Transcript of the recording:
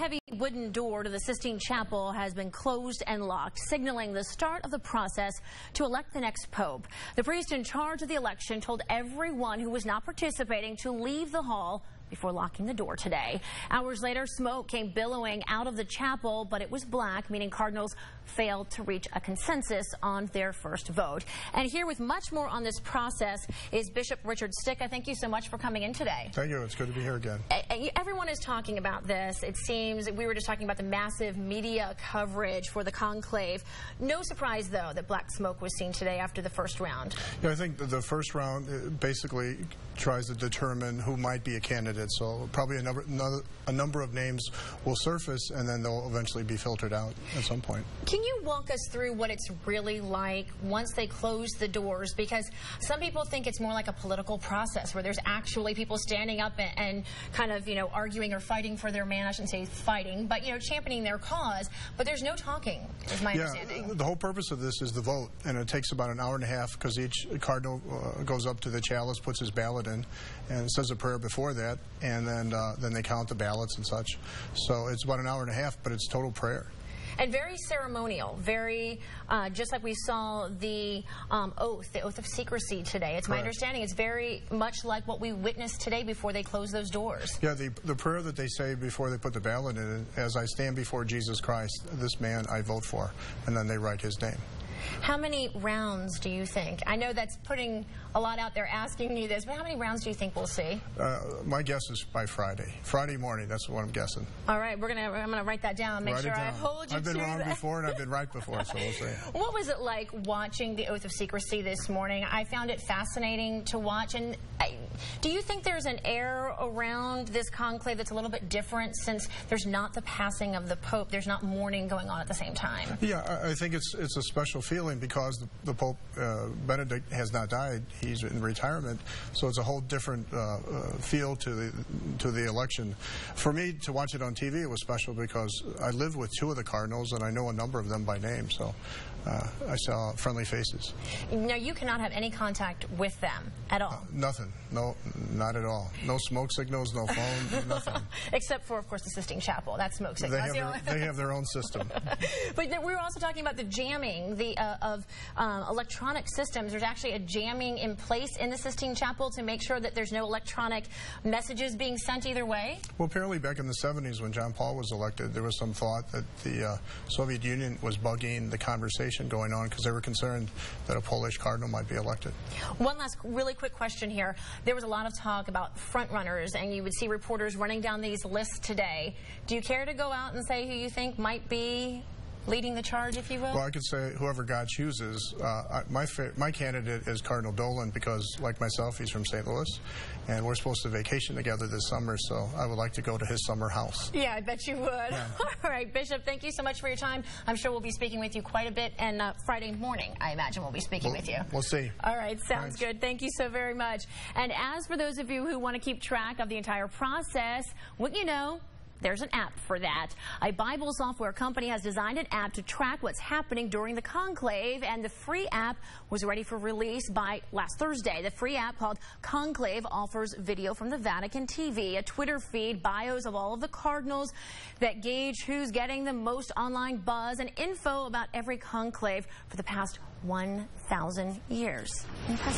heavy wooden door to the Sistine Chapel has been closed and locked, signaling the start of the process to elect the next pope. The priest in charge of the election told everyone who was not participating to leave the hall before locking the door today. Hours later, smoke came billowing out of the chapel, but it was black, meaning cardinals failed to reach a consensus on their first vote. And here with much more on this process is Bishop Richard Stika. Thank you so much for coming in today. Thank you. It's good to be here again. Everyone is talking about this. It seems we were just talking about the massive media coverage for the conclave. No surprise, though, that black smoke was seen today after the first round. Yeah, I think the first round basically tries to determine who might be a candidate. So probably a number of names will surface, and then they'll eventually be filtered out at some point. Can you walk us through what it's really like once they close the doors? Because some people think it's more like a political process where there's actually people standing up and kind of, arguing or fighting for their man. I shouldn't say fighting, but, championing their cause. But there's no talking, is my understanding. The whole purpose of this is the vote, and it takes about an hour and a half because each cardinal goes up to the chalice, puts his ballot in, and says a prayer before that, and then they count the ballots and such. So it's about an hour and a half, but it's total prayer. And very ceremonial, very, just like we saw the oath of secrecy today. It's my understanding it's very much like what we witnessed today before they closed those doors. Yeah, the prayer that they say before they put the ballot in, as I stand before Jesus Christ, this man I vote for, and then they write his name. How many rounds do you think? I know that's putting a lot out there asking you this, but how many rounds do you think we'll see? My guess is by Friday morning. That's what I'm guessing. All right, I'm gonna write that down. Make sure I hold you to that. I've been wrong before, and I've been right before, so we'll see. What was it like watching the oath of secrecy this morning? I found it fascinating to watch. And do you think there's an air around this conclave that's a little bit different since there's not the passing of the Pope? There's not mourning going on at the same time. Yeah, I think it's a special feeling because the Pope Benedict has not died. He's in retirement, so it's a whole different feel to the election. For me to watch it on TV, it was special because I live with two of the cardinals and I know a number of them by name, so I saw friendly faces. Now, you cannot have any contact with them at all? Nothing. No, not at all. No smoke signals, no phone, nothing. Except for, of course, the Sistine Chapel. That's smoke signals. They have their own system. But we were also talking about the jamming of electronic systems. There's actually a jamming in place in the Sistine Chapel to make sure that there's no electronic messages being sent either way? Well, apparently back in the 70s when John Paul was elected, there was some thought that the Soviet Union was bugging the conversation going on because they were concerned that a Polish cardinal might be elected. One last really quick question here. There was a lot of talk about front runners, and you would see reporters running down these lists today. Do you care to go out and say who you think might be leading the charge, if you will? Well, I could say whoever God chooses. My candidate is Cardinal Dolan because, like myself, he's from St. Louis, and we're supposed to vacation together this summer, so I would like to go to his summer house. Yeah, I bet you would. Yeah. All right, Bishop, thank you so much for your time. I'm sure we'll be speaking with you quite a bit, and Friday morning, I imagine we'll be speaking with you. We'll see. All right, sounds good. Thank you so very much. And as for those of you who want to keep track of the entire process, wouldn't you know, there's an app for that. A Bible software company has designed an app to track what's happening during the conclave, and the free app was ready for release by last Thursday. The free app, called Conclave, offers video from the Vatican TV, a Twitter feed, bios of all of the cardinals that gauge who's getting the most online buzz, and info about every conclave for the past 1,000 years. Impressive.